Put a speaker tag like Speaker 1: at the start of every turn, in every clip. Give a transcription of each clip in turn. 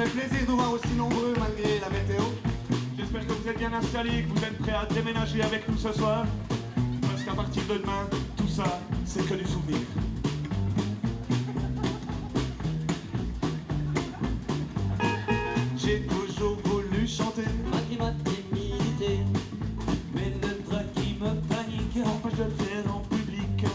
Speaker 1: fait plaisir de vous voir aussi nombreux malgré la météo.
Speaker 2: J'espère que vous êtes bien installés, que vous êtes prêts à déménager avec nous ce soir. Parce qu'à partir de demain, tout ça, c'est que du souvenir.
Speaker 1: J'ai toujours voulu chanter,
Speaker 3: Militer, mais le trac qui me panique
Speaker 1: empêche de le faire en public.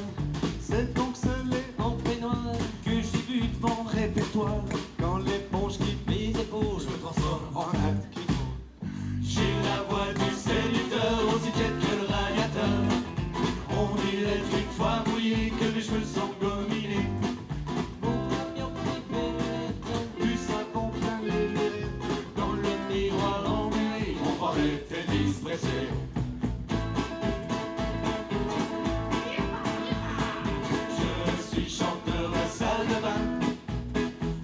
Speaker 1: C'est donc scellé
Speaker 3: en peignoir que j'ai vu devant
Speaker 1: répertoire. Quand l'éponge quitte
Speaker 3: mes épaules, je me transforme
Speaker 1: en acte qui vaut.
Speaker 3: J'ai la voix du séducteur, aussi tiède que le radiateur. On dirait une fois mouillé que mes cheveux sont gominés. Mon camion préféré,
Speaker 1: Du savon plein les mérites.
Speaker 3: dans le miroir embué, on croirait Elvis Presley. Je suis chanteur de salle de bain,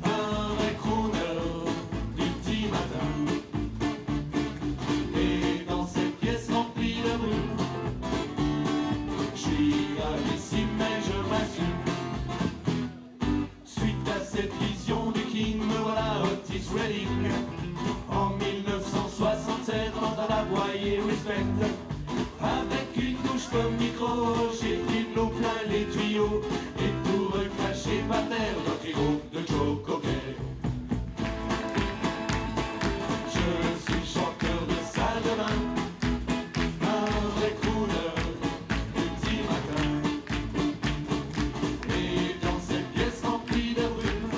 Speaker 3: un vrai crooner du petit matin. Et dans cette pièce remplie de brume, je suis gravissime mais je m'assume. Suite à cette vision du King, me voilà Otis Redding. En 1967, entre la voix et respect. Avec une douche comme micro, j'ai pris de l'eau plein les tuyaux. Et tout recraché par terre dans le frigo de Joe Cocker. Je suis chanteur de salle de bain, un vrai crooner du petit matin. Et dans cette pièce remplie de brume,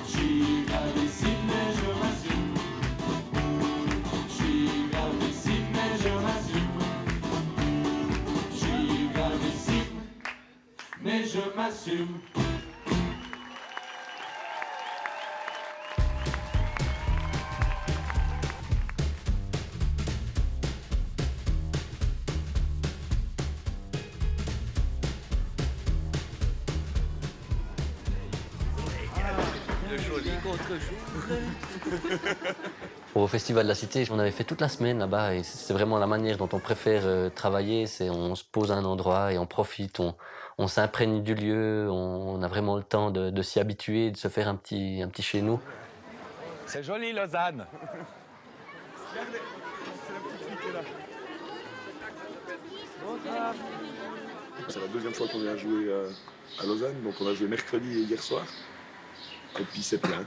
Speaker 3: je suis gravissime mais je m'assume. Je suis gravissime mais je m'assume. Je suis gravissime mais je m'assume.
Speaker 4: Au Festival de la Cité, on avait fait toute la semaine là-bas et c'est vraiment la manière dont on préfère travailler. C'est on se pose à un endroit et on profite, on s'imprègne du lieu, on a vraiment le temps de s'y habituer, de se faire un petit chez nous.
Speaker 5: C'est joli, Lausanne.
Speaker 6: C'est la deuxième fois qu'on vient jouer à Lausanne, donc on a joué mercredi et hier soir. Et puis c'est plein.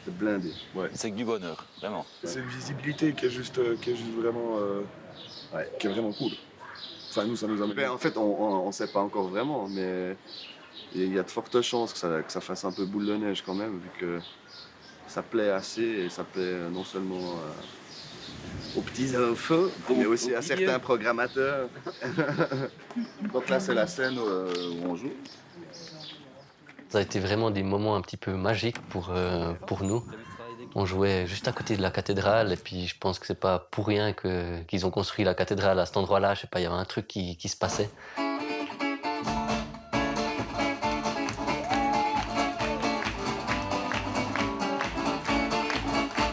Speaker 6: C'est blindé. Ouais.
Speaker 5: C'est que du bonheur, vraiment.
Speaker 6: C'est une visibilité qui est juste vraiment, qui est vraiment cool. Enfin nous ça nous amène.
Speaker 7: En fait on ne sait pas encore vraiment, mais il y a de fortes chances que ça fasse un peu boule de neige quand même, vu que ça plaît assez et ça plaît non seulement aux petits enfants, mais aussi à certains programmateurs. Donc là c'est la scène où on joue.
Speaker 4: Ça a été vraiment des moments un petit peu magiques pour nous. On jouait juste à côté de la cathédrale et puis je pense que c'est pas pour rien qu'ils ont construit la cathédrale à cet endroit-là. Je sais pas, il y avait un truc qui se passait.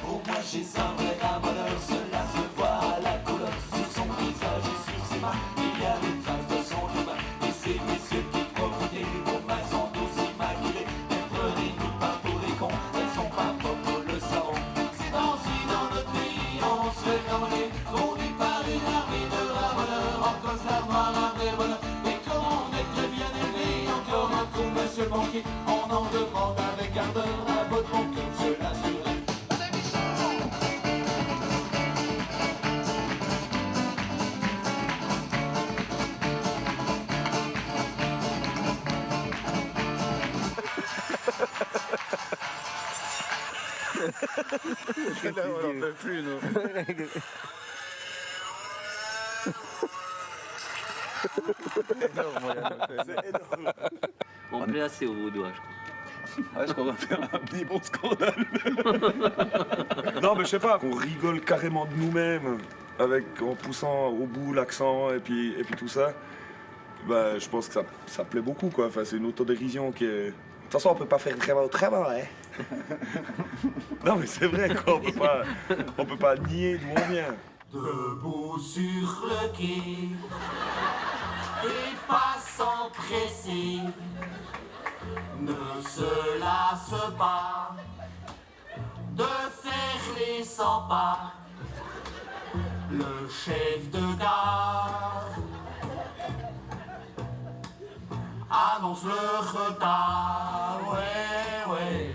Speaker 3: Pour moi j'ai un vrai ramoneur, cela se voit à la couleur sur son visage et sur ses mains. Il y a des traces de son humain et ces messieurs qui profitaient du bon mains sont tous immaculés. Ne prenez-nous pas pour des cons, elles sont pas propres le savon. C'est ainsi dans notre pays, on se fait cambrioler, conduit par une armée de ramoneurs. En costard noir, un vrai bonheur. Et comme on est très bien élevé, encore un coup monsieur le banquier, on en demande avec ardeur à votre banquier, monsieur l'assuré.
Speaker 6: On n'en peut plus nous.
Speaker 4: On plaît assez au vaudois, je crois.
Speaker 6: Ouais, je crois qu'on va faire un petit bon scandale. Non, mais je sais pas, on rigole carrément de nous-mêmes en poussant au bout l'accent et puis tout ça. Bah, je pense que ça plaît beaucoup, quoi. Enfin, c'est une autodérision qui est. De toute façon, on peut pas faire vraiment autrement, hein. Non, mais c'est vrai, quoi. On peut pas nier d'où on vient.
Speaker 3: Debout sur le quai, et pas s'empresser, ne se lasse pas, de faire les 100 pas. Le chef de gare annonce le retard. Ouais, ouais.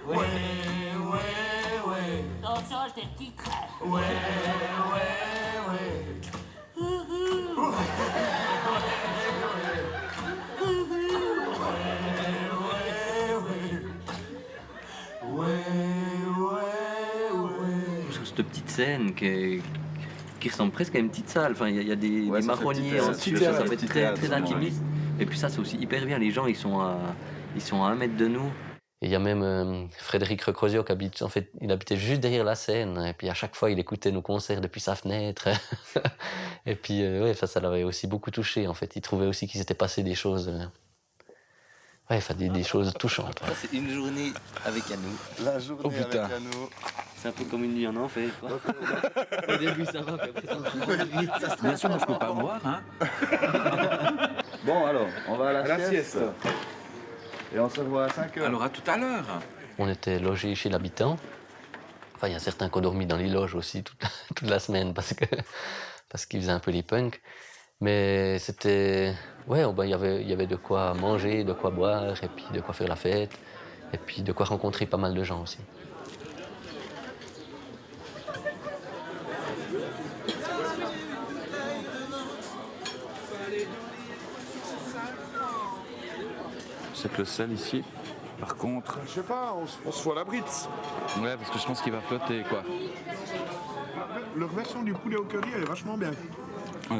Speaker 3: Ouais, ouais, ouais.
Speaker 8: Attention, je t'ai le titre.
Speaker 3: Ouais, ouais, ouais.
Speaker 4: Sur cette petite scène qui ressemble presque à une petite salle. Enfin, il y a des
Speaker 7: Ouais, ça fait
Speaker 4: marronniers
Speaker 7: petit
Speaker 4: en dessous,
Speaker 7: théâtre,
Speaker 4: ça fait
Speaker 7: petit
Speaker 4: très,
Speaker 7: théâtre,
Speaker 4: très
Speaker 7: ouais.
Speaker 4: intimiste. Et puis ça, c'est aussi hyper bien. Les gens, ils sont à 1 mètre de nous. Et il y a même Frédéric Recrosio qui habite, en fait, il habitait juste derrière la scène. Et puis à chaque fois, il écoutait nos concerts depuis sa fenêtre. Et puis, ouais, ça l'avait aussi beaucoup touché, en fait. Il trouvait aussi qu'il s'était passé des choses, ouais, enfin, des choses touchantes. Ouais.
Speaker 9: Ça, c'est une journée avec Anou.
Speaker 7: La journée
Speaker 5: Oh, putain.
Speaker 7: avec Anou.
Speaker 4: C'est un peu comme une nuit en enfer, quoi. Au début, ça va, puis après, ça va.
Speaker 5: Bien sûr, moi je peux pas boire, hein.
Speaker 7: Bon alors, on va à la sieste. Et on se revoit à 5h.
Speaker 5: Alors à tout à l'heure.
Speaker 4: On était logés chez l'habitant. Enfin, il y a certains qui ont dormi dans les loges aussi toute la semaine parce qu'ils faisaient un peu les punks. Mais c'était... Ouais, il y avait de quoi manger, de quoi boire, et puis de quoi faire la fête, et puis de quoi rencontrer pas mal de gens aussi.
Speaker 5: C'est que le sel ici, par contre.
Speaker 6: Je sais pas, on se fout à la brite.
Speaker 5: Ouais, parce que je pense qu'il va flotter, quoi.
Speaker 6: Leur version du poulet au curry, elle est vachement bien.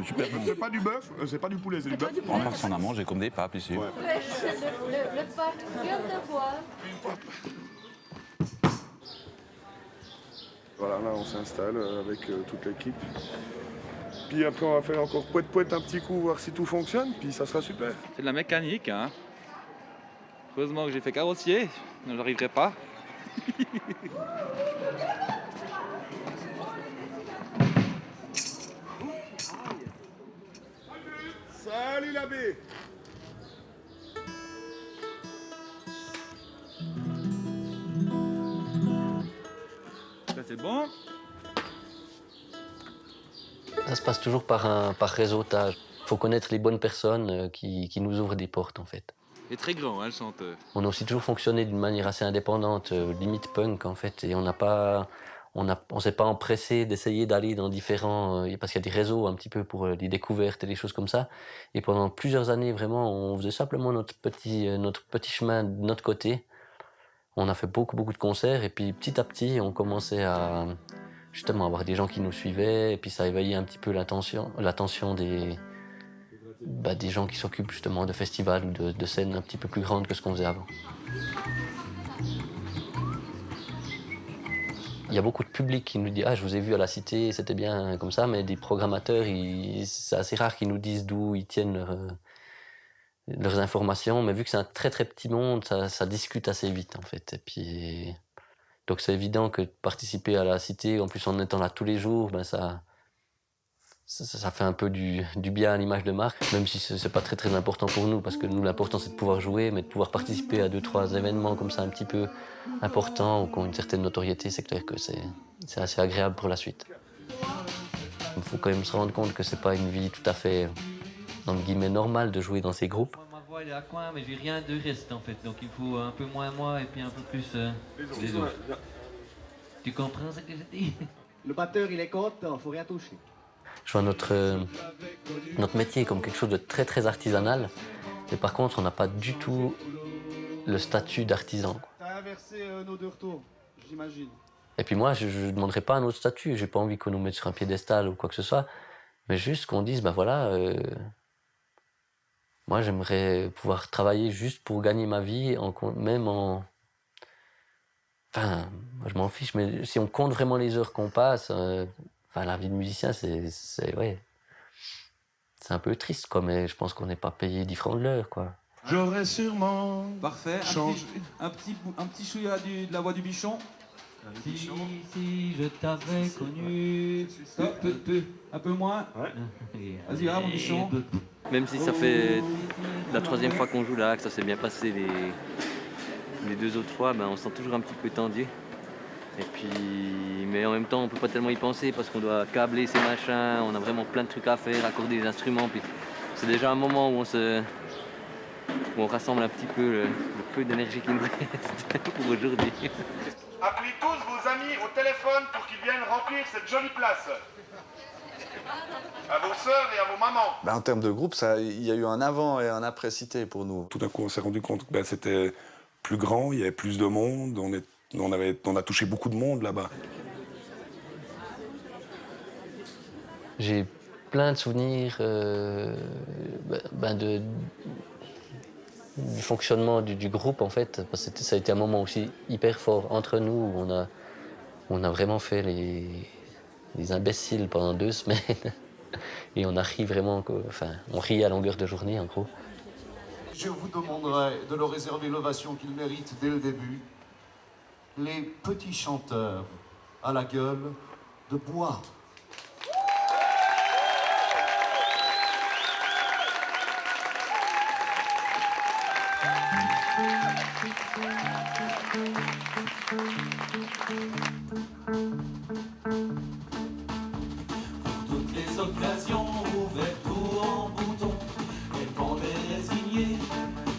Speaker 5: Super bon.
Speaker 6: C'est pas du bœuf, c'est pas du poulet, c'est du bœuf.
Speaker 5: On part s'en a mangé comme des papes ici.
Speaker 6: Ouais.
Speaker 8: Le pot vient de boire.
Speaker 6: Voilà, là on s'installe avec toute l'équipe. Puis après on va faire encore poète un petit coup, voir si tout fonctionne, puis ça sera super.
Speaker 10: C'est de la mécanique, hein. Heureusement que j'ai fait carrossier, sinon j'arriverai pas.
Speaker 6: Salut l'abbé!
Speaker 10: Ça c'est bon.
Speaker 4: Ça se passe toujours par réseautage. Il faut connaître les bonnes personnes qui nous ouvrent des portes, en fait.
Speaker 10: Il est très grand, hein, le chanteur.
Speaker 4: On a aussi toujours fonctionné d'une manière assez indépendante, limite punk, en fait. Et on s'est pas empressé d'essayer d'aller dans différents... parce qu'il y a des réseaux un petit peu pour les découvertes et des choses comme ça. Et pendant plusieurs années, vraiment, on faisait simplement notre petit chemin de notre côté. On a fait beaucoup de concerts. Et puis petit à petit, on commençait à justement avoir des gens qui nous suivaient. Et puis ça éveillait un petit peu l'attention des gens qui s'occupent justement de festivals ou de scènes un petit peu plus grandes que ce qu'on faisait avant. Il y a beaucoup de public qui nous dit « Ah, je vous ai vu à la Cité, c'était bien comme ça », mais des programmateurs, c'est assez rare qu'ils nous disent d'où ils tiennent leurs informations. Mais vu que c'est un très petit monde, ça discute assez vite en fait. Et puis, donc c'est évident que de participer à la Cité, en plus en étant là tous les jours, ben ça fait un peu du bien à l'image de marque, même si c'est pas très important pour nous, parce que nous l'important c'est de pouvoir jouer, mais de pouvoir participer à 2-3 événements comme ça un petit peu importants ou qui ont une certaine notoriété, c'est clair que c'est assez agréable pour la suite. Il faut quand même se rendre compte que c'est pas une vie tout à fait, entre guillemets, normale de jouer dans ces groupes.
Speaker 11: Ma voix elle est à coin, mais j'ai rien de reste en fait, donc il faut un peu moins moi et puis un peu plus les autres. Tu comprends ce que je dis?
Speaker 12: Le batteur il est content, faut rien toucher.
Speaker 4: Je vois notre métier comme quelque chose de très artisanal, mais par contre on n'a pas du tout le statut d'artisan.
Speaker 12: T'as inversé nos deux retours, j'imagine.
Speaker 4: Et puis moi je ne demanderai pas un autre statut, j'ai pas envie qu'on nous mette sur un piédestal ou quoi que ce soit, mais juste qu'on dise ben voilà, moi j'aimerais pouvoir travailler juste pour gagner ma vie, enfin moi je m'en fiche, mais si on compte vraiment les heures qu'on passe, la vie de musicien, c'est un peu triste, quoi, mais je pense qu'on n'est pas payé 10 francs de l'heure, quoi.
Speaker 6: J'aurais sûrement...
Speaker 10: Parfait. Un petit chouïa de la voix du bichon.
Speaker 11: Si je t'avais connu...
Speaker 10: Un peu moins.
Speaker 11: Ouais.
Speaker 10: Vas-y, va, mon bichon.
Speaker 4: Même si ça fait la 3e fois qu'on joue là, que ça s'est bien passé
Speaker 9: Les 2 autres fois, on se sent toujours un petit peu tendu. Et puis, mais en même temps, on peut pas tellement y penser parce qu'on doit câbler ces machins, on a vraiment plein de trucs à faire, accorder des instruments. Puis c'est déjà un moment où on rassemble un petit peu le peu d'énergie qui nous reste pour aujourd'hui.
Speaker 2: Appelez tous vos amis au téléphone pour qu'ils viennent remplir cette jolie place. À vos sœurs et à vos mamans.
Speaker 1: En termes de groupe, il y a eu un avant et un après Cité pour nous.
Speaker 6: Tout d'un coup, on s'est rendu compte que c'était plus grand, il y avait plus de monde, on a touché beaucoup de monde là-bas.
Speaker 4: J'ai plein de souvenirs du fonctionnement du groupe, en fait. Parce que ça a été un moment aussi hyper fort entre nous, où on a vraiment fait les imbéciles pendant 2 semaines. Et on a ri vraiment, on rit à longueur de journée, en gros.
Speaker 12: Je vous demanderai de leur réserver l'ovation qu'ils méritent dès le début. Les petits chanteurs à la gueule de bois.
Speaker 3: Pour toutes les occasions, ouvertes ou en bouton, elles vont les résigner.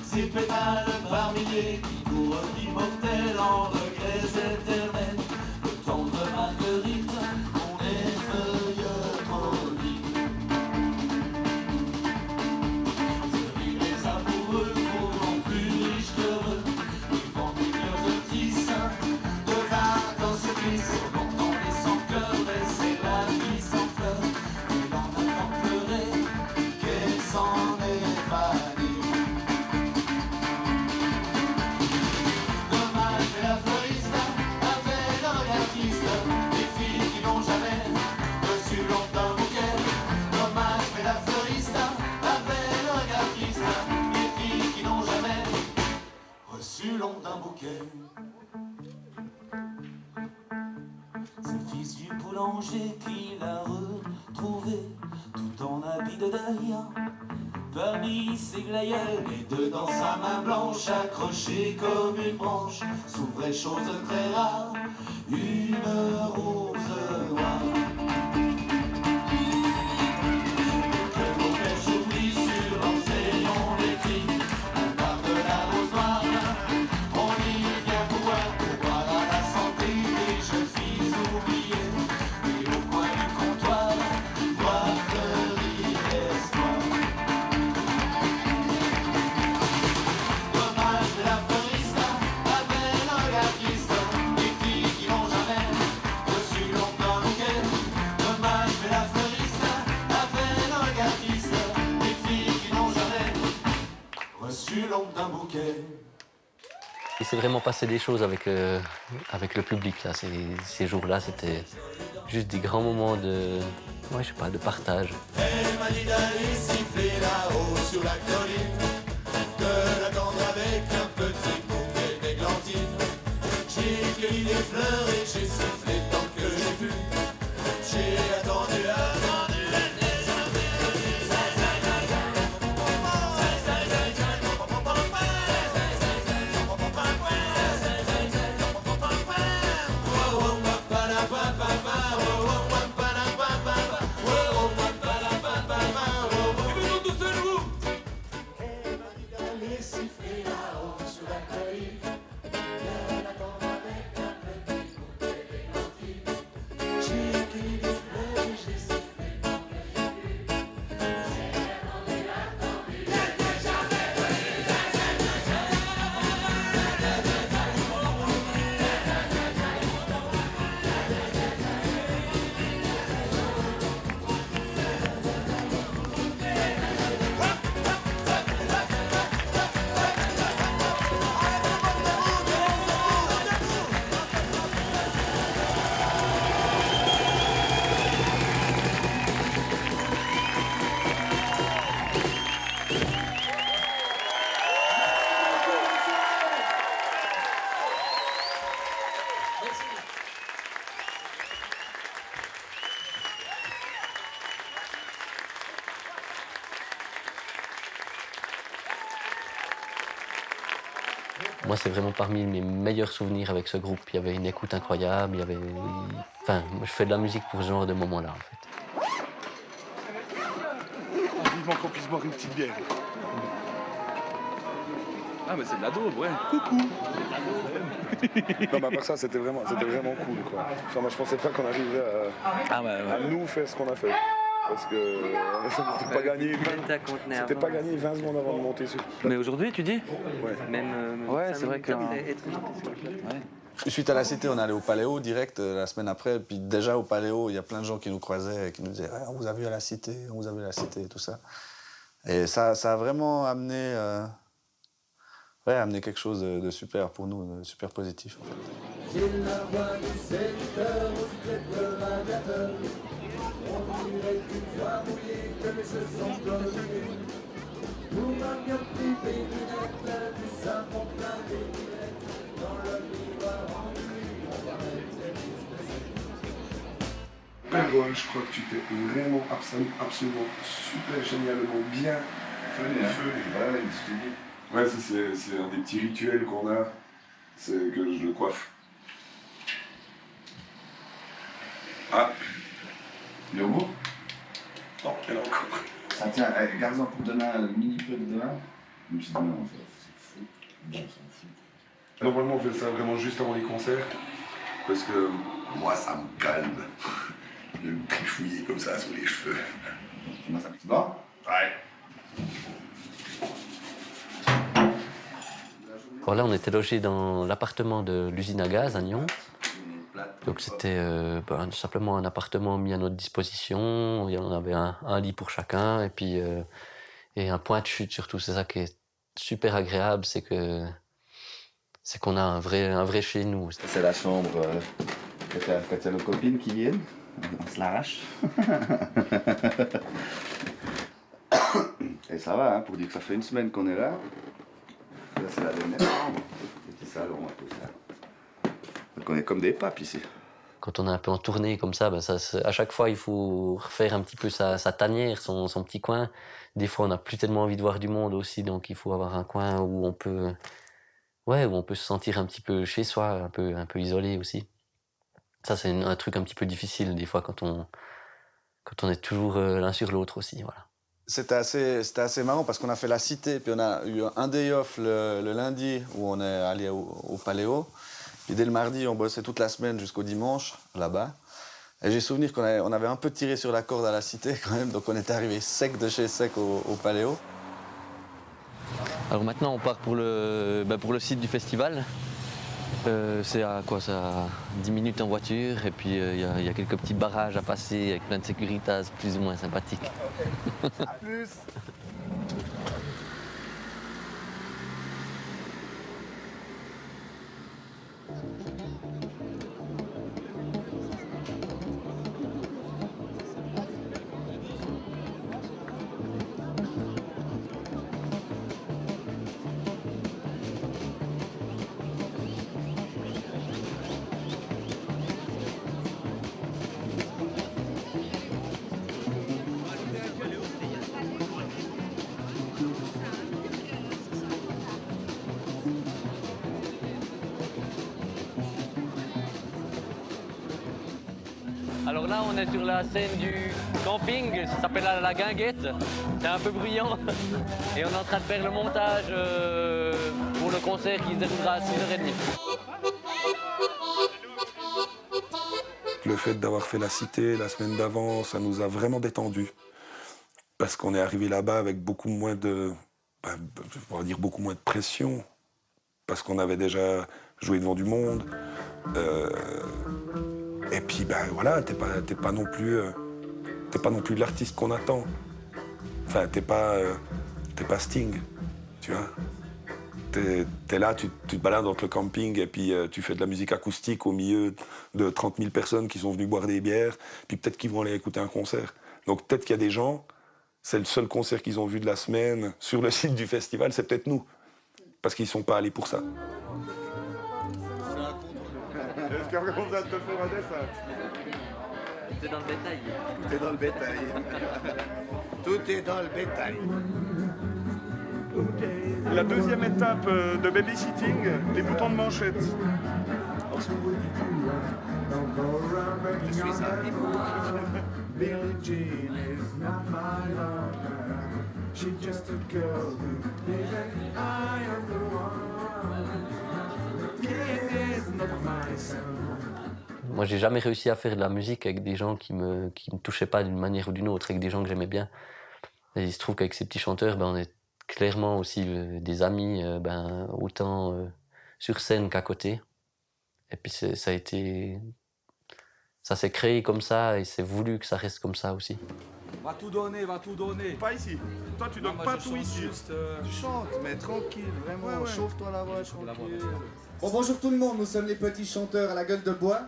Speaker 3: Ces pétales par milliers qui courent d'immortels en regrets éternels. Le tendre marguerite, on effeuille trop vite. Celui les amoureux pourront plus riches qu'heureux. Ils vont devenir de petits seins, de vin dans ce glisse. Longtemps les sans-cœur, laisser la vie sans fleurs. Et l'on attend pleurer, qu'elle s'en évanouit. D'un bouquet. C'est le fils du boulanger qui l'a retrouvé tout en habit de deuil parmi ses glaïeuls, et dedans sa main blanche accrochée comme une branche s'ouvrait chose très rare, une rose noire. D'un bouquet.
Speaker 4: Il s'est vraiment passé des choses avec le public, là. Ces jours-là, c'était juste des grands moments de partage.
Speaker 3: Elle m'a dit d'aller siffler là-haut sur la colline, de l'attendre avec un petit bouquet d'églantine. J'ai cueilli des fleurs et j'ai soufflé tant que j'ai pu. J'ai attendu.
Speaker 4: Moi, c'est vraiment parmi mes meilleurs souvenirs avec ce groupe. Il y avait une écoute incroyable, Enfin, je fais de la musique pour ce genre de moments-là, en fait.
Speaker 6: Vivement qu'on puisse boire une petite bière.
Speaker 5: Ah, mais c'est de la daube, ouais.
Speaker 6: Coucou. Non, mais à part ça, c'était vraiment cool, quoi. Enfin, moi, je pensais pas qu'on arriverait à nous faire ce qu'on a fait. Parce que c'était pas gagné 20 secondes avant de monter sur.
Speaker 5: Mais aujourd'hui, tu dis?
Speaker 6: Ouais.
Speaker 5: Ouais, c'est vrai que.
Speaker 13: Suite à la cité, on est allé au Paléo direct la semaine après. Puis déjà au Paléo, il y a plein de gens qui nous croisaient et qui nous disaient ah, on vous a vu à la cité, on vous a vu à la cité, et tout ça. Et ça a vraiment amené, amené quelque chose de super pour nous, de super positif en fait.
Speaker 6: Perrol, je crois que tu t'es vraiment absolument super génialement bien fait. Ouais, ça c'est un des petits rituels qu'on a, c'est que je le coiffe. Ah, il est au bout? Non, il y en a encore.
Speaker 14: Ah tiens, garde-en pour demain, le mini peu de demain. Je me suis dit non, c'est fou. Bon, c'est fou.
Speaker 6: Normalement, on fait ça vraiment juste avant les concerts, parce que moi, ça me calme de me trifouiller comme ça sous les cheveux.
Speaker 14: Moi, ça me dit bon?
Speaker 6: Ouais.
Speaker 4: Voilà, on était logés dans l'appartement de l'usine à gaz à Nyon. Donc c'était simplement un appartement mis à notre disposition. On avait un lit pour chacun et puis et un point de chute surtout. C'est ça qui est super agréable, c'est qu'on a un vrai chez nous.
Speaker 14: C'est la chambre quand il y a nos copines qui viennent, on se l'arrache. Et ça va, hein, pour dire que ça fait une semaine qu'on est là. Là, c'est la dernière chambre, petit salon et tout ça. Donc on est comme des papes ici.
Speaker 4: Quand on est un peu en tournée comme ça, à chaque fois il faut refaire un petit peu sa tanière, son petit coin. Des fois on n'a plus tellement envie de voir du monde aussi, donc il faut avoir un coin où on peut se sentir un petit peu chez soi, un peu isolé aussi. Ça c'est un truc un petit peu difficile des fois quand on est toujours l'un sur l'autre aussi, voilà.
Speaker 13: C'était assez marrant parce qu'on a fait la cité, puis on a eu un day off le lundi où on est allé au Paléo. Puis dès le mardi, on bossait toute la semaine jusqu'au dimanche, là-bas. Et j'ai souvenir qu'on avait un peu tiré sur la corde à la cité quand même, donc on était arrivé sec de chez sec au Paléo.
Speaker 9: Alors maintenant, on part pour le site du festival. C'est à quoi ça, 10 minutes en voiture, et puis il y a quelques petits barrages à passer avec plein de sécuritas plus ou moins sympathiques.
Speaker 6: À plus.
Speaker 9: Alors là, on est sur la scène du camping, ça s'appelle la guinguette. C'est un peu bruyant. Et on est en train de faire le montage pour le concert qui se déroulera à 6h30.
Speaker 6: Le fait d'avoir fait la cité la semaine d'avant, ça nous a vraiment détendus. Parce qu'on est arrivé là-bas avec beaucoup moins de... on va dire beaucoup moins de pression. Parce qu'on avait déjà joué devant du monde. Et puis, voilà, t'es pas non plus l'artiste qu'on attend. Enfin, t'es pas Sting, tu vois. T'es là, tu te balades dans le camping et puis tu fais de la musique acoustique au milieu de 30 000 personnes qui sont venues boire des bières, puis peut-être qu'ils vont aller écouter un concert. Donc peut-être qu'il y a des gens, c'est le seul concert qu'ils ont vu de la semaine sur le site du festival, c'est peut-être nous. Parce qu'ils sont pas allés pour ça. Est-ce qu'il y a vraiment besoin de te faire un dessin?
Speaker 9: Tout est dans le bétail.
Speaker 14: Tout est dans le bétail. Tout est dans le bétail.
Speaker 6: La deuxième étape de babysitting, les boutons de manchette. Je suis un Billie Jean is not my lover. She's just a girl who lives and I am the one. It is not my son.
Speaker 4: Moi, j'ai jamais réussi à faire de la musique avec des gens qui me touchaient pas d'une manière ou d'une autre, avec des gens que j'aimais bien. Et il se trouve qu'avec ces petits chanteurs, on est clairement aussi des amis, autant sur scène qu'à côté. Et puis ça s'est créé comme ça et c'est voulu que ça reste comme ça aussi.
Speaker 10: Va tout donner, va tout donner.
Speaker 6: Pas ici. Toi, tu donnes pas tout ici.
Speaker 13: Tu chantes, mais tranquille, vraiment, chauffe-toi la voix, tranquille.
Speaker 15: Bon, bonjour tout le monde, nous sommes les petits chanteurs à la gueule de bois.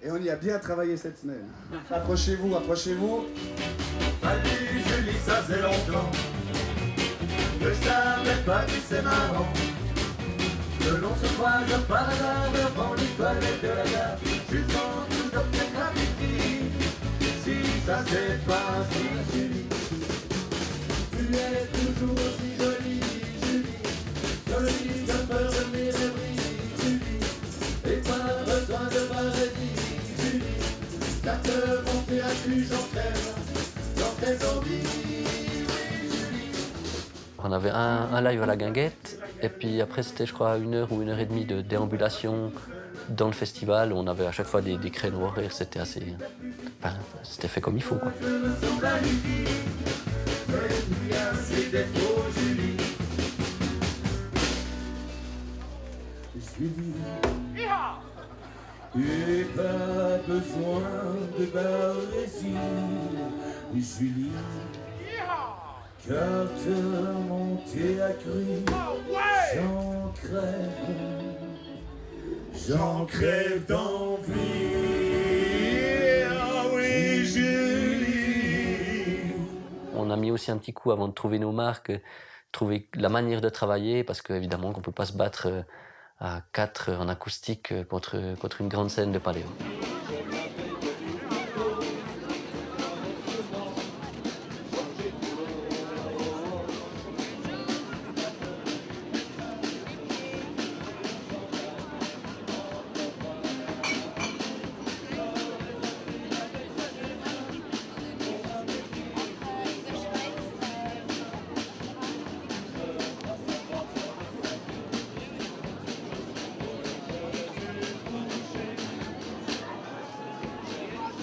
Speaker 15: Et on y a bien travaillé cette semaine. Approchez-vous, approchez-vous.
Speaker 3: Salut Julie, ça faisait longtemps que je savais pas que c'est marrant. Que l'on se croise par hasard devant l'école de la gare. Juste en dessous d'Objet Graffiti. Si ça c'est pas si Julie. Tu es toujours aussi jolie, Julie. Jolie, j'ai peur de mes rêveries, Julie. Et pas besoin de paradis, Julie. Car que mon théâtre, j'en crève d'envie.
Speaker 4: On avait un live à la Guinguette, et puis après c'était je crois 1 heure ou 1 heure et demie de déambulation dans le festival. On avait à chaque fois des créneaux horaires, c'était assez... Enfin, c'était fait comme il faut, quoi.
Speaker 3: Et pas besoin de barésie, Julie. Car te monter à cru, j'en crève d'envie. Ah oui, Julie.
Speaker 4: On a mis aussi un petit coup avant de trouver nos marques, trouver la manière de travailler, parce qu'évidemment qu'on ne peut pas se battre à 4 en acoustique contre une grande scène de paléo.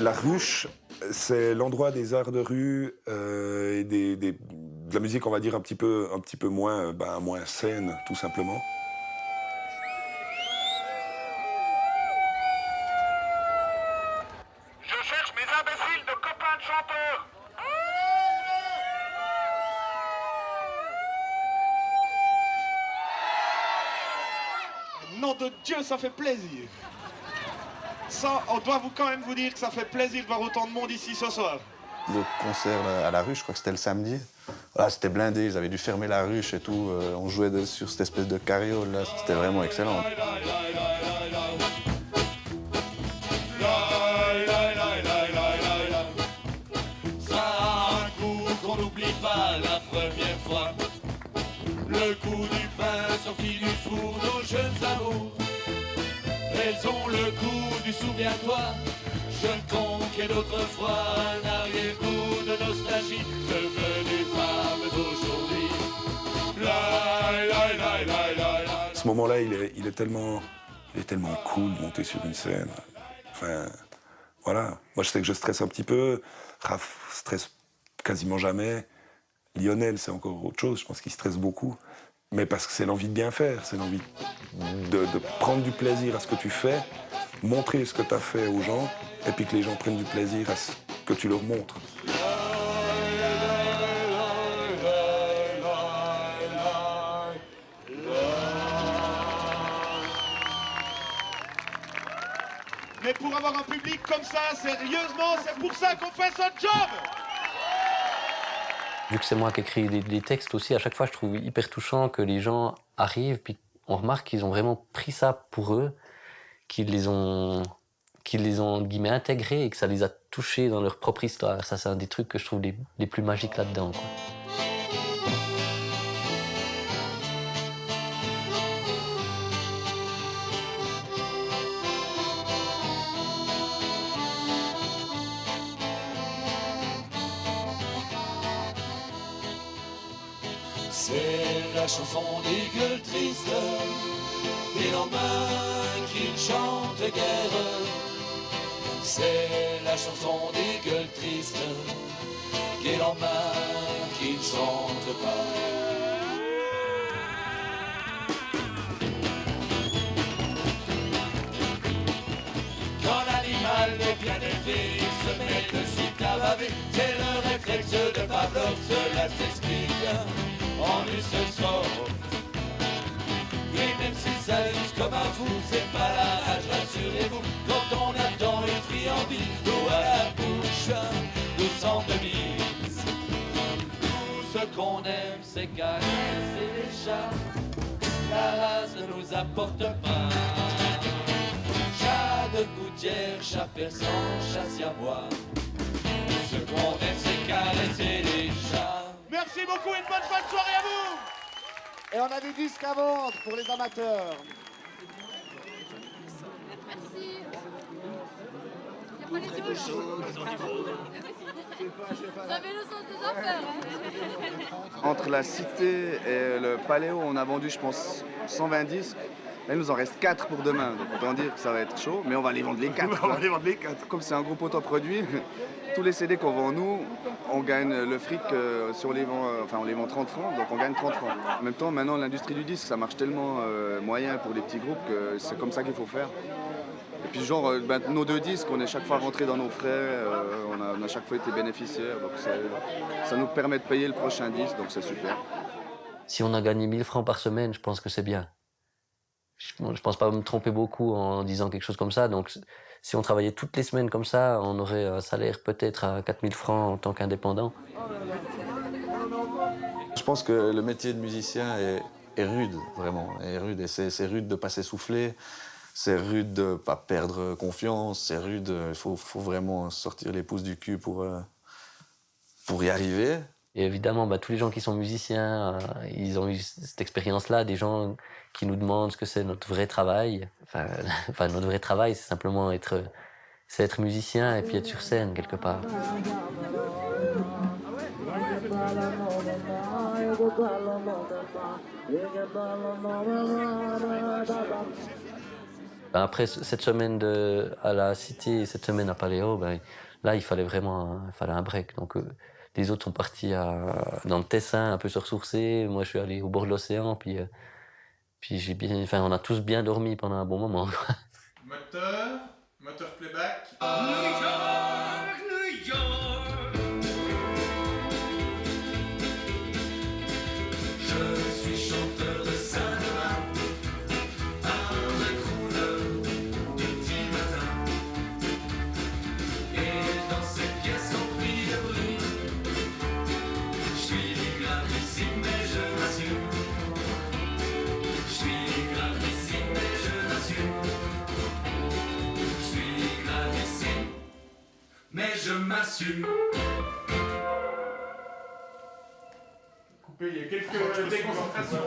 Speaker 6: La ruche, c'est l'endroit des arts de rue et de la musique, on va dire, un petit peu moins, moins saine, tout simplement.
Speaker 2: Je cherche mes imbéciles de copains de chanteurs. Nom de Dieu, ça fait plaisir. Ça, on doit quand même vous dire que ça fait plaisir de voir autant de monde ici ce soir.
Speaker 13: Le concert à la ruche, je crois que c'était le samedi. Voilà, c'était blindé, ils avaient dû fermer la ruche et tout. On jouait sur cette espèce de carriole là, c'était vraiment excellent.
Speaker 3: Ça a un coup qu'on n'oublie pas la première fois. Le goût du pain sorti du four, nos jeunes amours. Elles ont le goût du souviens-toi, jeune con qui est d'autrefois, un arrière-goût de nostalgie, devenues femmes aujourd'hui.
Speaker 6: À ce moment-là, il est tellement cool de monter sur une scène. Enfin, voilà. Moi, je sais que je stresse un petit peu. Raph stresse quasiment jamais. Lionel, c'est encore autre chose. Je pense qu'il stresse beaucoup. Mais parce que c'est l'envie de bien faire, c'est l'envie de prendre du plaisir à ce que tu fais, montrer ce que tu as fait aux gens, et puis que les gens prennent du plaisir à ce que tu leur montres.
Speaker 2: Mais pour avoir un public comme ça, sérieusement, c'est pour ça qu'on fait ce job.
Speaker 4: Vu que c'est moi qui écris des textes aussi, à chaque fois je trouve hyper touchant que les gens arrivent, puis on remarque qu'ils ont vraiment pris ça pour eux, qu'ils les ont guillemets, intégrés et que ça les a touchés dans leur propre histoire. Ça, c'est un des trucs que je trouve les plus magiques là-dedans, quoi.
Speaker 3: C'est la chanson des gueules tristes, des lendemains qui ne chantent guère. C'est la chanson des gueules tristes, des lendemains qui ne chantent pas. Quand l'animal est bien élevé, il se met de suite à baver. C'est le réflexe de Pavlov, cela s'explique en une seule sorte. Oui, même si ça use comme un fou, c'est pas la rage, rassurez-vous. Quand on attend une friandise, l'eau à la bouche, nous sommes de mise. Tout ce qu'on aime, c'est caresser les chats. La race ne nous apporte pas. Chat de gouttière, chat persan, chat siamois. Tout ce qu'on aime, c'est caresser les chats.
Speaker 2: Merci beaucoup et une bonne fin de soirée à vous.
Speaker 15: Et on a des disques à vendre pour les amateurs.
Speaker 8: Merci. Il n'y a pas les yeux là. Vous avez le sens des affaires, hein.
Speaker 14: Entre la Cité et le Paléo, on a vendu, je pense, 120 disques. Là, il nous en reste 4 pour demain. Donc autant dire que ça va être chaud, mais on va les vendre les 4.
Speaker 6: On va les vendre les 4.
Speaker 14: Comme c'est un groupe autoproduit, tous les CD qu'on vend nous, on gagne le fric si on les vend, on les vend 30 francs, donc on gagne 30 francs. En même temps, maintenant, l'industrie du disque, ça marche tellement moyen pour les petits groupes que c'est comme ça qu'il faut faire. Et puis genre, nos 2 disques, on est chaque fois rentrés dans nos frais, on a chaque fois été bénéficiaires, donc ça nous permet de payer le prochain disque, donc c'est super.
Speaker 4: Si on a gagné 1000 francs par semaine, je pense que c'est bien. Je pense pas me tromper beaucoup en disant quelque chose comme ça. Donc, si on travaillait toutes les semaines comme ça, on aurait un salaire peut-être à 4000 francs en tant qu'indépendant.
Speaker 13: Je pense que le métier de musicien est rude, vraiment. Est rude. Et c'est rude de ne pas s'essouffler, c'est rude de ne pas perdre confiance, c'est rude. Il faut vraiment sortir les pouces du cul pour y arriver.
Speaker 4: Et évidemment, tous les gens qui sont musiciens, ils ont eu cette expérience-là, des gens qui nous demandent ce que c'est notre vrai travail. Enfin, notre vrai travail, c'est simplement être musicien et puis être sur scène, quelque part. Après cette semaine à la Cité et cette semaine à Paléo, là, il fallait vraiment un break. Donc, les autres sont partis dans le Tessin, un peu se ressourcer. Moi, je suis allé au bord de l'océan, puis on a tous bien dormi pendant un bon moment.
Speaker 2: Moteur playback.
Speaker 3: New York. Je suis chanteur de cinéma, un vrai crooner du petit matin. Et dans cette pièce emplie de bruit, je suis gravissime mais je m'assume. Je suis gravissime mais je m'assume. Je suis gravissime mais je m'assume.
Speaker 2: Coupé, il y a quelques déconcentrations.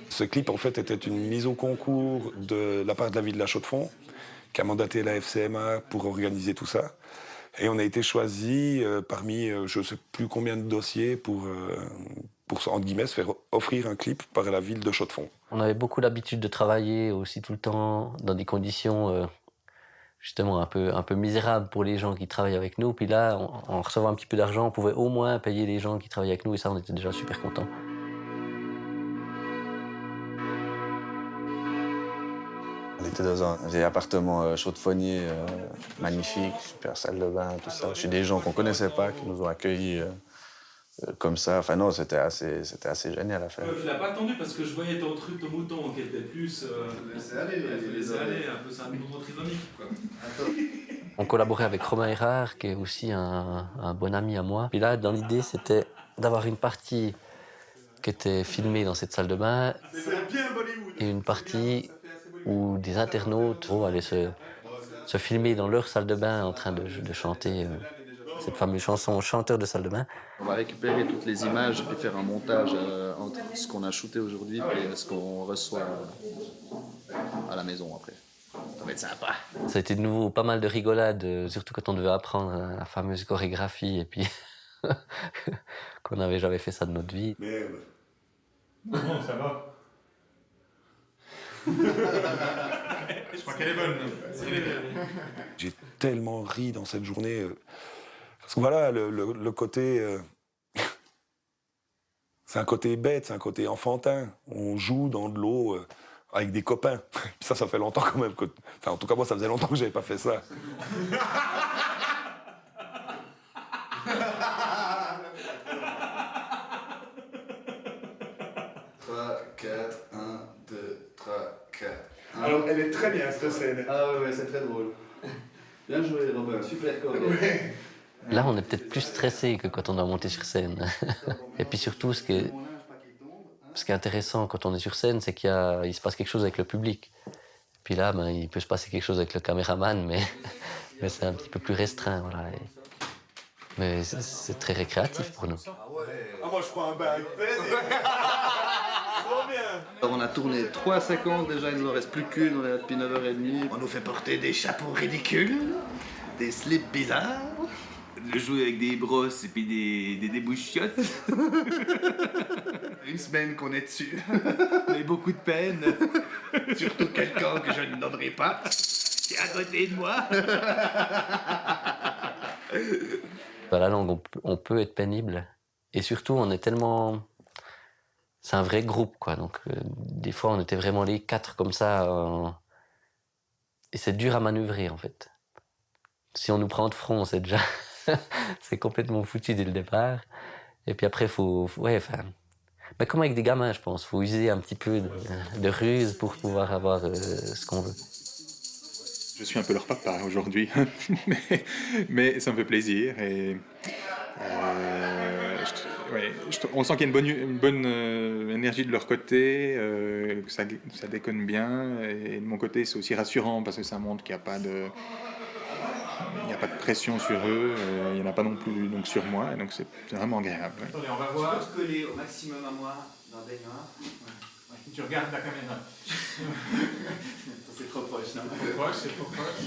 Speaker 6: Ce clip, en fait, était une mise au concours de la part de la ville de La Chaux-de-Fonds, qui a mandaté la FCMA pour organiser tout ça. Et on a été choisi parmi je ne sais plus combien de dossiers pour entre guillemets, se faire offrir un clip par la ville de Chaux-de-Fonds.
Speaker 4: On avait beaucoup l'habitude de travailler aussi tout le temps dans des conditions justement un peu misérables pour les gens qui travaillent avec nous. Puis là, en recevant un petit peu d'argent, on pouvait au moins payer les gens qui travaillaient avec nous et ça, on était déjà super contents.
Speaker 13: On était dans un vieil appartement chaudefonnier, magnifique, super salle de bain, tout ça. Chez des gens qu'on connaissait pas, qui nous ont accueillis comme ça. Enfin non, c'était assez génial à faire.
Speaker 16: Tu l'as pas attendu parce que je voyais ton mouton qui était plus... laisser aller, un peu, c'est un mouton trisomique, quoi.
Speaker 4: On collaborait avec Romain Erard, qui est aussi un bon ami à moi. Puis là, dans l'idée, c'était d'avoir une partie qui était filmée dans cette salle de bain et une partie où des internautes allaient se filmer dans leur salle de bain en train de chanter cette fameuse chanson « Chanteur de salle de bain ».
Speaker 7: On va récupérer toutes les images et faire un montage entre ce qu'on a shooté aujourd'hui et ce qu'on reçoit à la maison après. Ça va être sympa.
Speaker 4: Ça a été de nouveau pas mal de rigolades, surtout quand on devait apprendre la fameuse chorégraphie. Et puis qu'on n'avait jamais fait ça de notre vie.
Speaker 6: Merde.
Speaker 2: Bon, ça va. Je crois qu'elle est bonne.
Speaker 6: J'ai tellement ri dans cette journée. Parce que voilà, le côté... c'est un côté bête, c'est un côté enfantin. On joue dans de l'eau avec des copains. Puis ça fait longtemps quand même que... Enfin, en tout cas, moi, ça faisait longtemps que j'avais pas fait ça.
Speaker 13: 3, 4, 1, 2, 3, 4.
Speaker 6: Alors, elle est très bien, cette scène.
Speaker 13: Ah ouais, c'est très drôle. Bien joué, Robin, super corps.
Speaker 4: Là, on est peut-être plus stressé que quand on doit monter sur scène. Et puis surtout, ce qui est intéressant quand on est sur scène, c'est qu'il se passe quelque chose avec le public. Puis là, ben, il peut se passer quelque chose avec le caméraman, mais c'est un petit peu plus restreint. Voilà. Mais c'est très récréatif pour nous.
Speaker 6: Ah, moi, je prends un bain. Trop bien.
Speaker 13: Alors, on a tourné 3 séquences déjà, il ne nous reste plus qu'une, on est là depuis 9h30.
Speaker 3: On nous fait porter des chapeaux ridicules, des slips bizarres, de jouer avec des brosses et puis des débouchiottes. Une semaine qu'on est dessus, mais beaucoup de peine. Surtout quelqu'un que je ne nommerai pas, qui est à côté de moi.
Speaker 4: Dans la langue, on peut être pénible. Et surtout, on est tellement... C'est un vrai groupe, quoi. Donc, des fois, on était vraiment les 4 comme ça. Et c'est dur à manœuvrer, en fait. Si on nous prend de front, c'est déjà... c'est complètement foutu dès le départ. Et puis après, ouais, enfin... Mais comme avec des gamins, je pense. Il faut user un petit peu de ruse pour pouvoir avoir ce qu'on veut.
Speaker 17: Je suis un peu leur papa aujourd'hui, mais ça me fait plaisir. Et, on sent qu'il y a une bonne énergie de leur côté, que ça déconne bien. Et de mon côté, c'est aussi rassurant parce que ça montre qu'il n'y a pas de pression sur eux, il n'y en a pas non plus donc sur moi, et donc c'est vraiment agréable. Ouais.
Speaker 2: Attendez, on va voir.
Speaker 3: Tu peux te coller au maximum à moi dans le baignoire.
Speaker 2: Tu regardes la caméra.
Speaker 3: C'est trop proche, non?
Speaker 2: Trop proche, c'est trop proche.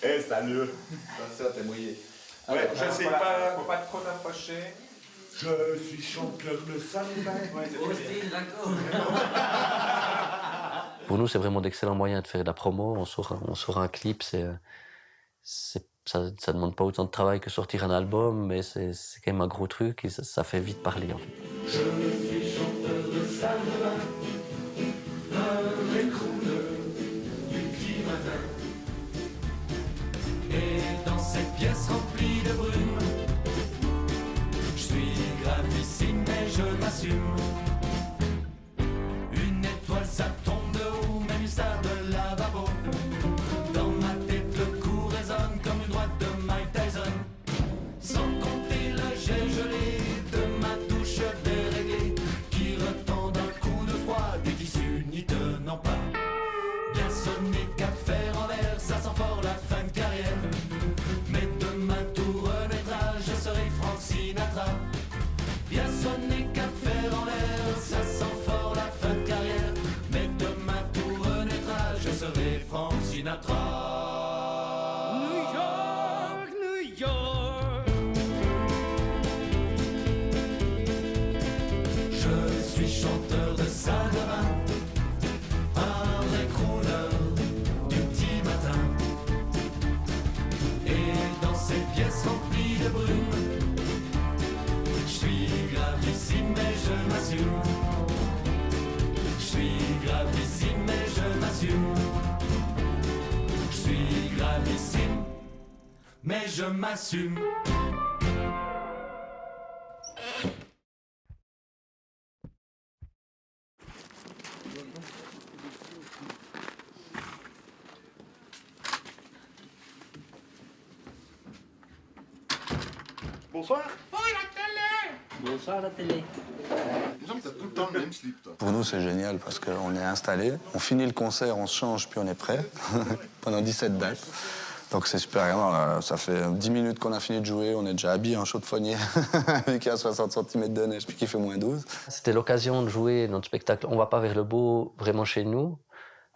Speaker 6: Eh, salut.
Speaker 13: Ça, t'es mouillé.
Speaker 6: Ouais, je sais pas.
Speaker 2: Faut pas trop t'approcher.
Speaker 6: Je suis chanteur de samba.
Speaker 4: Pour nous, c'est vraiment d'excellents moyens de faire de la promo. On sort un clip, ça demande pas autant de travail que sortir un album, mais c'est quand même un gros truc et ça fait vite parler, en fait.
Speaker 3: Je suis chanteur de samba, un écrouleur du petit matin. Et dans cette pièce remplie de brume, je suis gravissime mais je m'assume. Une étoile ça tombe de haut, même une star de lavabo. Dans ma tête le coup résonne comme une droite de Mike Tyson. Sans compter le jet gelé de ma touche déréglée, qui retombe d'un coup de froid, des tissus n'y tenant pas. Bien sonné, cap fer en l'air, ça sent fort la fin de carrière. Mais demain tout renaîtra, je serai Frank Sinatra. Bien sonné, cap fer en l'air, ça sent fort la fin de carrière. Mais demain tout renaîtra, je serai Frank Sinatra. New York, New York. Je suis chanteur de salle de bain, un vrai crooner du petit matin. Et dans cette pièce remplie de brume, je suis gravissime mais je m'assume. Je suis gravissime mais je m'assume. Je suis gravissime mais je m'assume.
Speaker 6: Bonsoir.
Speaker 4: Bonsoir la télé.
Speaker 15: T'as tout le temps le même slip, toi.
Speaker 13: Pour nous, c'est génial parce qu'on est installé, on finit le concert, on se change, puis on est prêt pendant 17 dates. Donc c'est super agréable. Ça fait 10 minutes qu'on a fini de jouer, on est déjà habillé en chaude-fournier, vu qu'il y a 60 cm de neige, puis qu'il fait moins 12.
Speaker 4: C'était l'occasion de jouer notre spectacle On va pas vers le beau vraiment chez nous,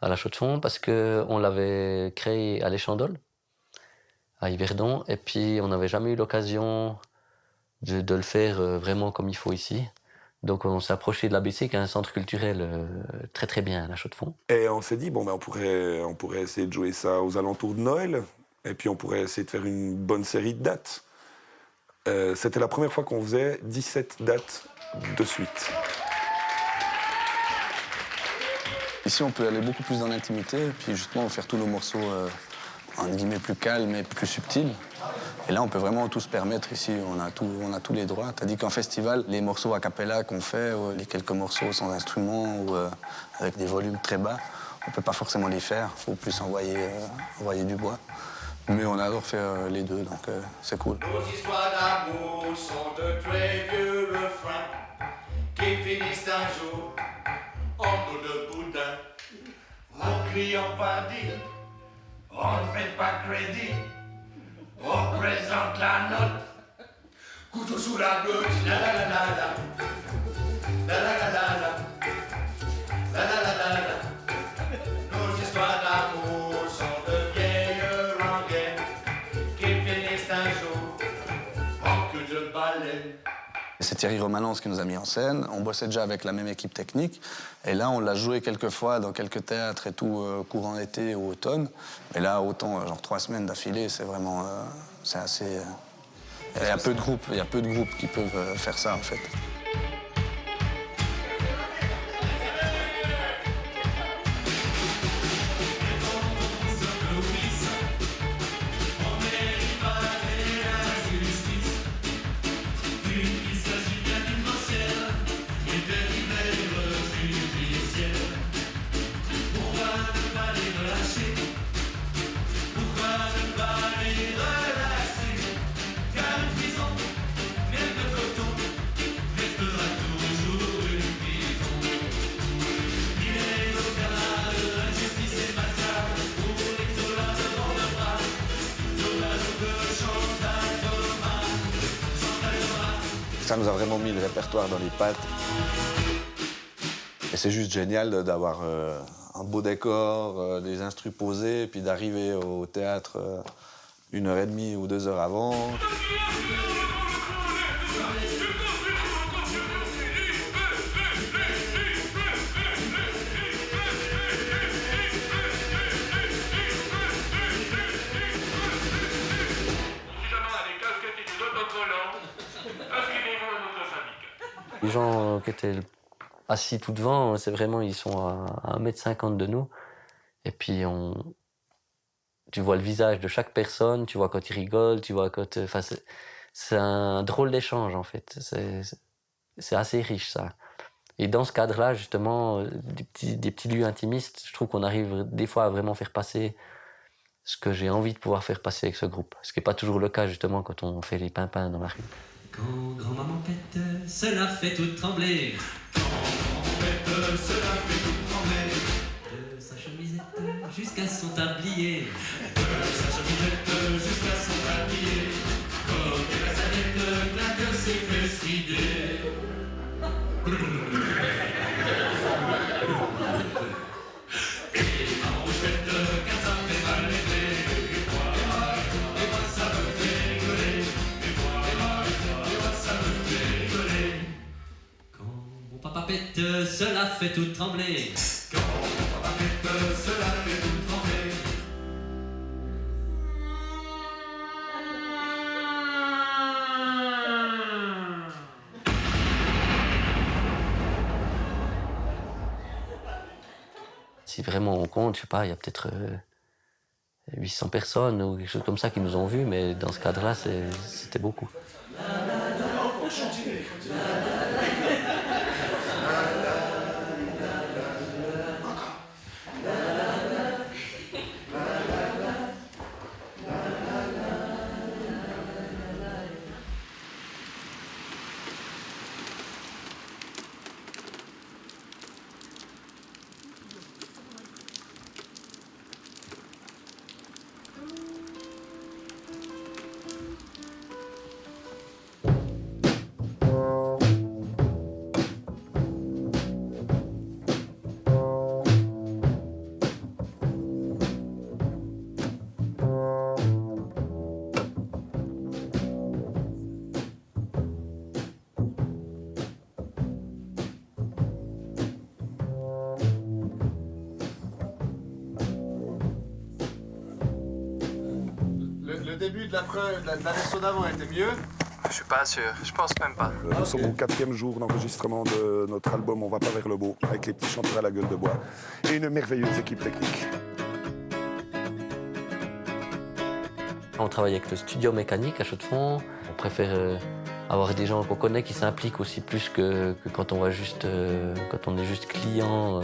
Speaker 4: à la Chaux-de-Fonds, parce qu'on l'avait créé à l'Échandol, à Yverdon. Et puis, on n'avait jamais eu l'occasion de le faire vraiment comme il faut ici. Donc, on s'est approché de l'ABC, qui est un centre culturel très très bien à La Chaux-de-Fonds.
Speaker 6: Et on s'est dit, bon, ben, on pourrait essayer de jouer ça aux alentours de Noël. Et puis, on pourrait essayer de faire une bonne série de dates. C'était la première fois qu'on faisait 17 dates de suite.
Speaker 13: Ici, on peut aller beaucoup plus dans l'intimité, puis justement faire tous nos morceaux en guillemets plus calmes et plus subtils. Et là, on peut vraiment tout se permettre ici, on a tous les droits. Tandis qu'en festival, les morceaux a cappella qu'on fait, les quelques morceaux sans instruments ou avec des volumes très bas, on peut pas forcément les faire, il faut plus envoyer du bois. Mais on adore faire les deux, donc c'est cool.
Speaker 3: Nos histoires d'amour sont de très vieux refrains qui finissent un jour en eau de boudin. En criant pardi, on ne fait pas crédit, on présente la note. Couteau sous la gauche, la la la la la, la la la la la, la la la la la. Nos histoires d'amour sont de vieilles rengaines qui finissent un jour en queue de baleine.
Speaker 13: C'est Thierry Romanence qui nous a mis en scène. On bossait déjà avec la même équipe technique. Et là, on l'a joué quelques fois dans quelques théâtres et tout, courant été ou automne. Mais là, autant, genre 3 semaines d'affilée, c'est vraiment... c'est assez... Il y a peu de groupes qui peuvent faire ça, en fait. Ça nous a vraiment mis le répertoire dans les pattes. Et c'est juste génial d'avoir un beau décor, des instrus posés, et puis d'arriver au théâtre 1h30 ou 2 heures avant.
Speaker 4: Les gens qui étaient assis tout devant, c'est vraiment, ils sont à 1,50 m de nous. Et puis, tu vois le visage de chaque personne, tu vois quand ils rigolent, tu vois quand... Enfin, c'est un drôle d'échange, en fait. C'est assez riche, ça. Et dans ce cadre-là, justement, des petits lieux intimistes, je trouve qu'on arrive des fois à vraiment faire passer ce que j'ai envie de pouvoir faire passer avec ce groupe. Ce qui n'est pas toujours le cas, justement, quand on fait les pimpins dans la rue.
Speaker 18: Quand grand-maman pète, cela fait tout trembler. Quand grand-maman pète, cela fait tout trembler. De sa chemisette jusqu'à son tablier. De sa chemisette jusqu'à son tablier. Comme la savette claque ses fesses ridées. Et maman rouge pète car ça fait mal l'été. Et moi ça me fait rigoler. Papa pète, cela fait tout trembler. Quand papa pète, cela fait tout trembler.
Speaker 4: Si vraiment on compte, je sais pas, il y a peut-être 800 personnes ou quelque chose comme ça qui nous ont vus, mais dans ce cadre-là, c'était beaucoup.
Speaker 15: le début de la version d'avant était mieux?
Speaker 19: Je suis pas sûr, je pense même pas.
Speaker 20: Nous sommes au 4e jour d'enregistrement de notre album On va pas vers le beau, avec les petits chanteurs à la gueule de bois et une merveilleuse équipe technique.
Speaker 4: On travaille avec le studio mécanique à Chaux-de-Fonds. On préfère avoir des gens qu'on connaît qui s'impliquent aussi plus que quand on est juste client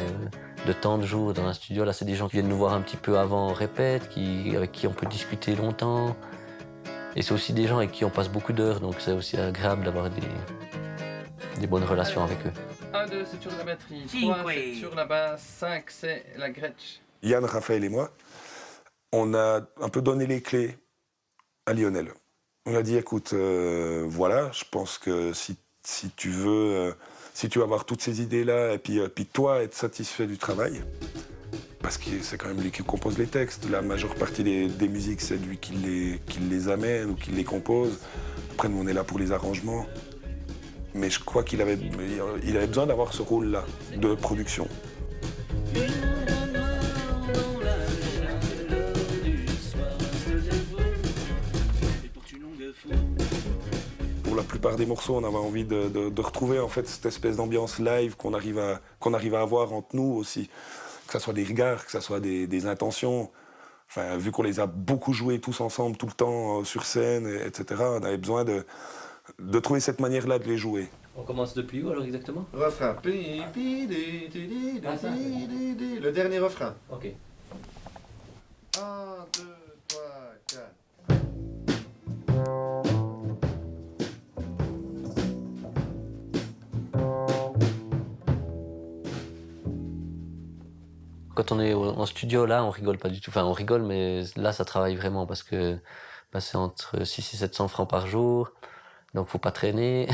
Speaker 4: de tant de jours dans un studio. Là, c'est des gens qui viennent nous voir un petit peu avant on répète, avec qui on peut discuter longtemps. Et c'est aussi des gens avec qui on passe beaucoup d'heures, donc c'est aussi agréable d'avoir des bonnes relations avec eux.
Speaker 21: 1, 2, c'est sur la batterie. 3, c'est sur la basse. 5, c'est la Gretsch.
Speaker 20: Yann, Raphaël et moi, on a un peu donné les clés à Lionel. On a dit, écoute, voilà, je pense que si tu veux avoir toutes ces idées-là, et puis toi, être satisfait du travail, parce que c'est quand même lui qui compose les textes. La majeure partie des musiques, c'est lui qui les amène ou qui les compose. Après, nous, on est là pour les arrangements. Mais je crois qu'il avait besoin d'avoir ce rôle-là, de production. Pour la plupart des morceaux, on avait envie de retrouver en fait cette espèce d'ambiance live qu'on arrive à avoir entre nous aussi. Que ce soit des regards, que ce soit des intentions. Enfin, vu qu'on les a beaucoup joués tous ensemble, tout le temps, sur scène, etc., on avait besoin de trouver cette manière-là de les jouer.
Speaker 9: On commence depuis où alors exactement?
Speaker 15: Refrain. Le dernier refrain.
Speaker 9: Ok.
Speaker 15: 1, 2, 3, 4.
Speaker 4: Quand on est en studio, là, on rigole pas du tout. Enfin, on rigole, mais là, ça travaille vraiment parce que c'est entre 600 et 700 francs par jour. Donc, faut pas traîner.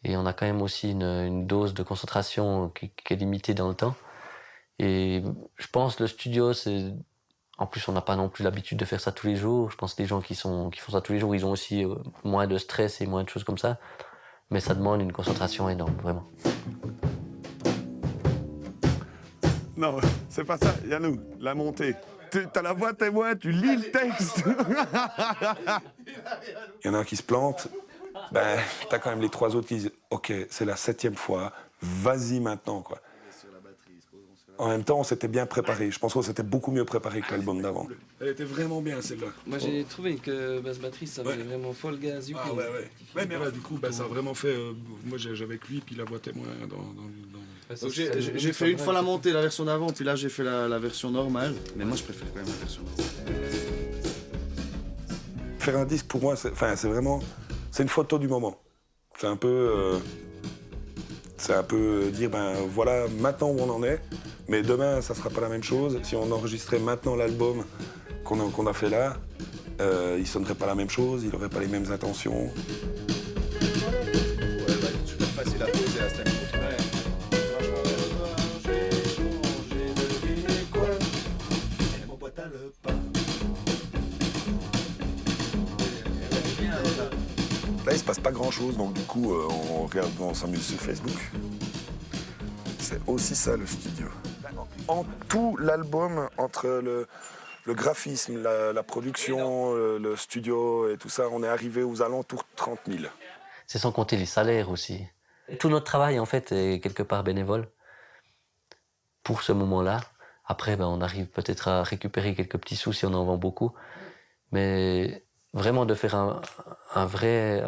Speaker 4: Et on a quand même aussi une dose de concentration qui est limitée dans le temps. Et je pense que le studio, c'est... En plus, on n'a pas non plus l'habitude de faire ça tous les jours. Je pense que les gens qui font ça tous les jours, ils ont aussi moins de stress et moins de choses comme ça. Mais ça demande une concentration énorme, vraiment.
Speaker 20: Non, c'est pas ça, Yannou, la montée. T'as la voix témoin, tu lis le texte. Il y en a un qui se plante, ben, t'as quand même les 3 autres qui disent « Ok, c'est la 7e fois, vas-y maintenant, quoi. » En même temps, on s'était bien préparé. Je pense qu'on s'était beaucoup mieux préparé que l'album d'avant. Elle était vraiment bien, celle-là.
Speaker 21: Moi, j'ai trouvé que basse batterie, ça avait vraiment folle gaz.
Speaker 20: Ah ouais. Ouais, mais là, du coup, ça a vraiment fait... moi, j'avais avec lui, puis la voix témoin
Speaker 13: Donc j'ai fait une fois la montée, la version d'avant, puis là j'ai fait la version normale. Mais moi je préfère quand même la version normale.
Speaker 20: Faire un disque pour moi, c'est vraiment... C'est une photo du moment. C'est un peu dire, ben voilà, maintenant où on en est, mais demain ça sera pas la même chose. Si on enregistrait maintenant l'album qu'on a fait là, il sonnerait pas la même chose, il aurait pas les mêmes intentions.
Speaker 13: Ouais, bah, c'est super facile à poser à ce niveau.
Speaker 20: Là, il se passe pas grand-chose, donc du coup, on s'amuse sur Facebook. C'est aussi ça, le studio. En tout, l'album, entre le graphisme, la production, le studio et tout ça, on est arrivé aux alentours de 30 000.
Speaker 4: C'est sans compter les salaires aussi. Tout notre travail, en fait, est quelque part bénévole pour ce moment-là. Après, on arrive peut-être à récupérer quelques petits sous si on en vend beaucoup. Mais vraiment de faire un vrai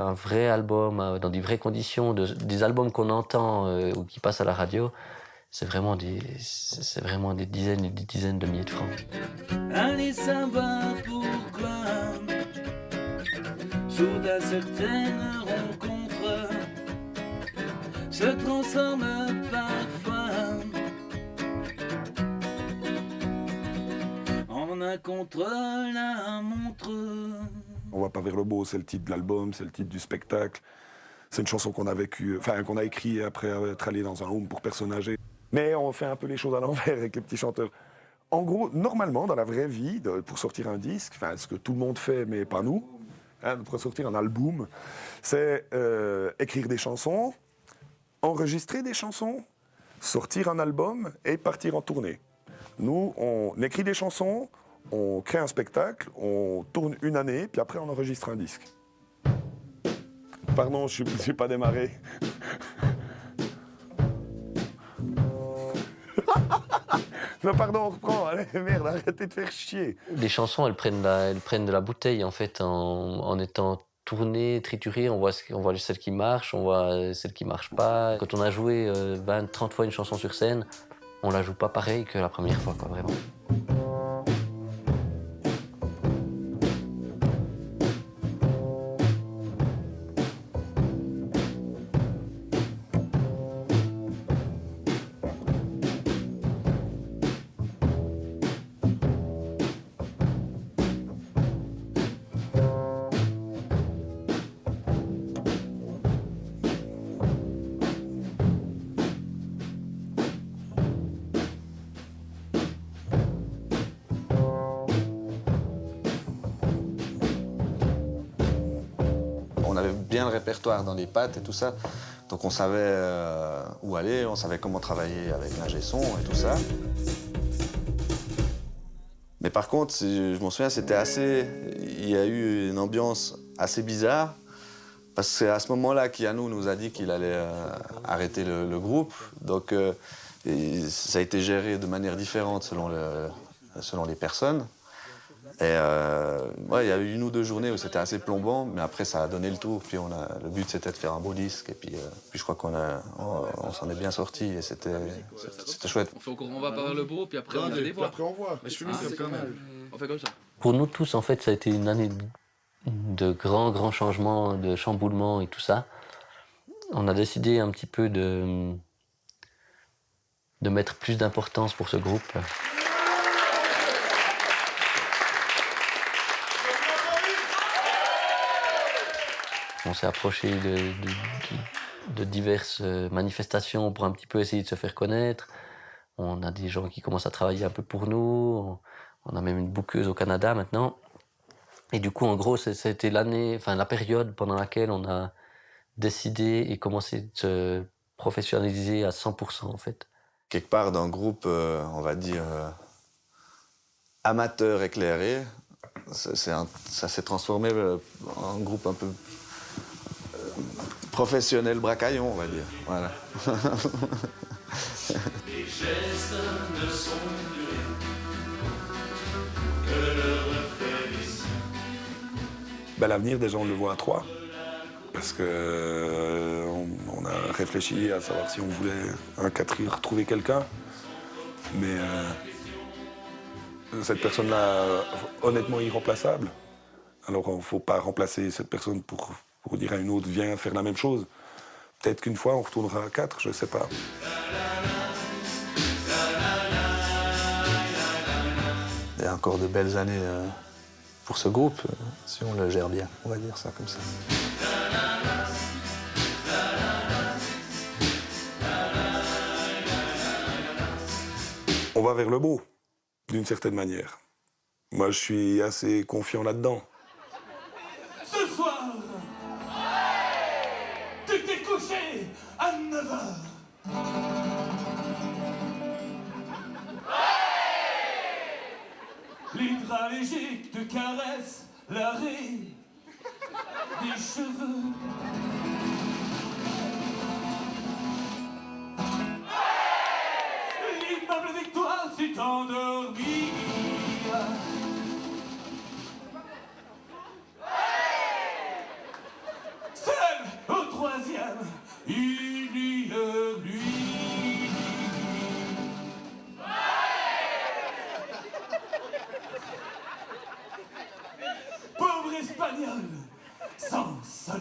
Speaker 4: album dans des vraies conditions, des albums qu'on entend ou qui passent à la radio, c'est vraiment des dizaines et des dizaines de milliers de francs.
Speaker 3: Allez savoir pourquoi, soudain certaines rencontres se transforment parfois en un contre-la-montre.
Speaker 20: On va pas vers le beau, c'est le titre de l'album, c'est le titre du spectacle. C'est une chanson qu'on a qu'on a écrite après être allé dans un home pour personnes âgées. Mais on fait un peu les choses à l'envers avec les petits chanteurs. En gros, normalement, dans la vraie vie, pour sortir un disque, ce que tout le monde fait, mais pas nous, pour sortir un album, c'est écrire des chansons, enregistrer des chansons, sortir un album et partir en tournée. Nous, on écrit des chansons, on crée un spectacle, on tourne une année, puis après on enregistre un disque. Pardon, je ne suis pas démarré. Non, pardon, on reprend. Allez, merde, arrêtez de faire chier.
Speaker 4: Les chansons, elles prennent de la bouteille, en fait, en étant tournées, triturées. On voit celles qui marchent, on voit celles qui marchent pas. Quand on a joué 20, 30 fois une chanson sur scène, on la joue pas pareil que la première fois, quoi, vraiment.
Speaker 13: On avait bien le répertoire dans les pattes et tout ça, donc on savait où aller, on savait comment travailler avec l'ingé son et tout ça. Mais par contre, je m'en souviens, il y a eu une ambiance assez bizarre, parce que c'est à ce moment-là qu'Yannou nous a dit qu'il allait arrêter le groupe, donc ça a été géré de manière différente selon les personnes. Et ouais, il y a eu 1 ou 2 journées où c'était assez plombant, mais après ça a donné le tour. Puis le but c'était de faire un beau disque, et puis je crois qu'on s'en est bien sorti et c'était chouette.
Speaker 10: On va par le beau, puis après on a des voix.
Speaker 6: Après on voit. Mais je suis quand même.
Speaker 10: On fait comme ça.
Speaker 4: Pour nous tous, en fait, ça a été une année de grands changements, de chamboulements et tout ça. On a décidé un petit peu de mettre plus d'importance pour ce groupe. On s'est approché de diverses manifestations pour un petit peu essayer de se faire connaître. On a des gens qui commencent à travailler un peu pour nous. On a même une bookeuse au Canada maintenant. Et du coup, en gros, c'était la période pendant laquelle on a décidé et commencé de se professionnaliser à 100% en fait.
Speaker 13: Quelque part d'un groupe, on va dire, amateur éclairé, ça s'est transformé en groupe un peu professionnel bracaillon, on va dire. Voilà.
Speaker 3: Les gestes ne sont muets que le reflet des cieux.
Speaker 20: L'avenir, déjà, on le voit à 3. Parce que on a réfléchi à savoir si on voulait un 4 retrouver quelqu'un. Mais cette personne-là, honnêtement, irremplaçable. Alors, il ne faut pas remplacer cette personne pour dire à une autre, viens faire la même chose. Peut-être qu'une fois, on retournera à 4, je ne sais pas.
Speaker 13: Il y a encore de belles années pour ce groupe, si on le gère bien, on va dire ça comme ça.
Speaker 20: On va vers le beau, d'une certaine manière. Moi, je suis assez confiant là-dedans.
Speaker 3: Ce soir, tu t'es couché à 9h. L'hydralégique te caresse l'arrêt des cheveux. L'immeuble Victoire s'est endormi. Seul au 3e, une heure nuit. Pauvre espagnol, sans soleil.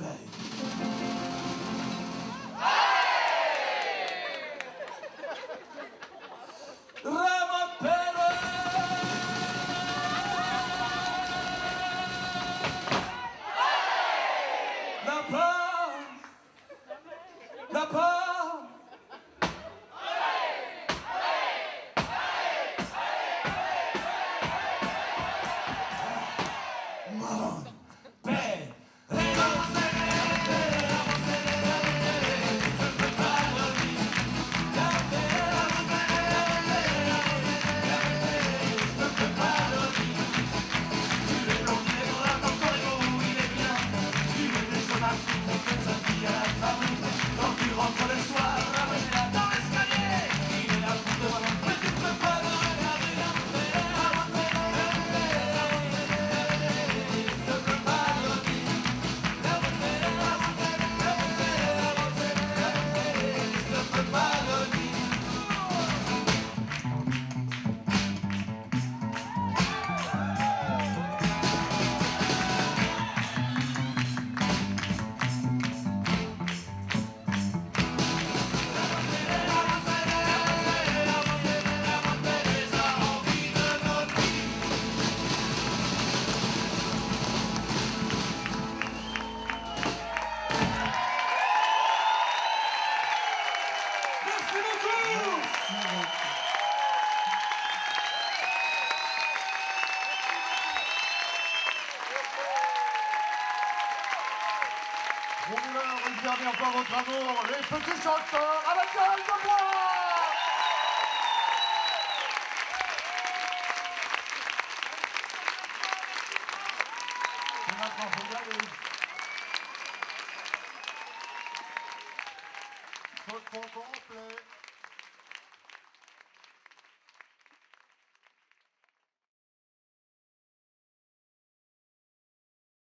Speaker 1: On leur réserve encore votre amour, les petits chanteurs à la gueule de bois. Et maintenant, faut y aller. Faut complet.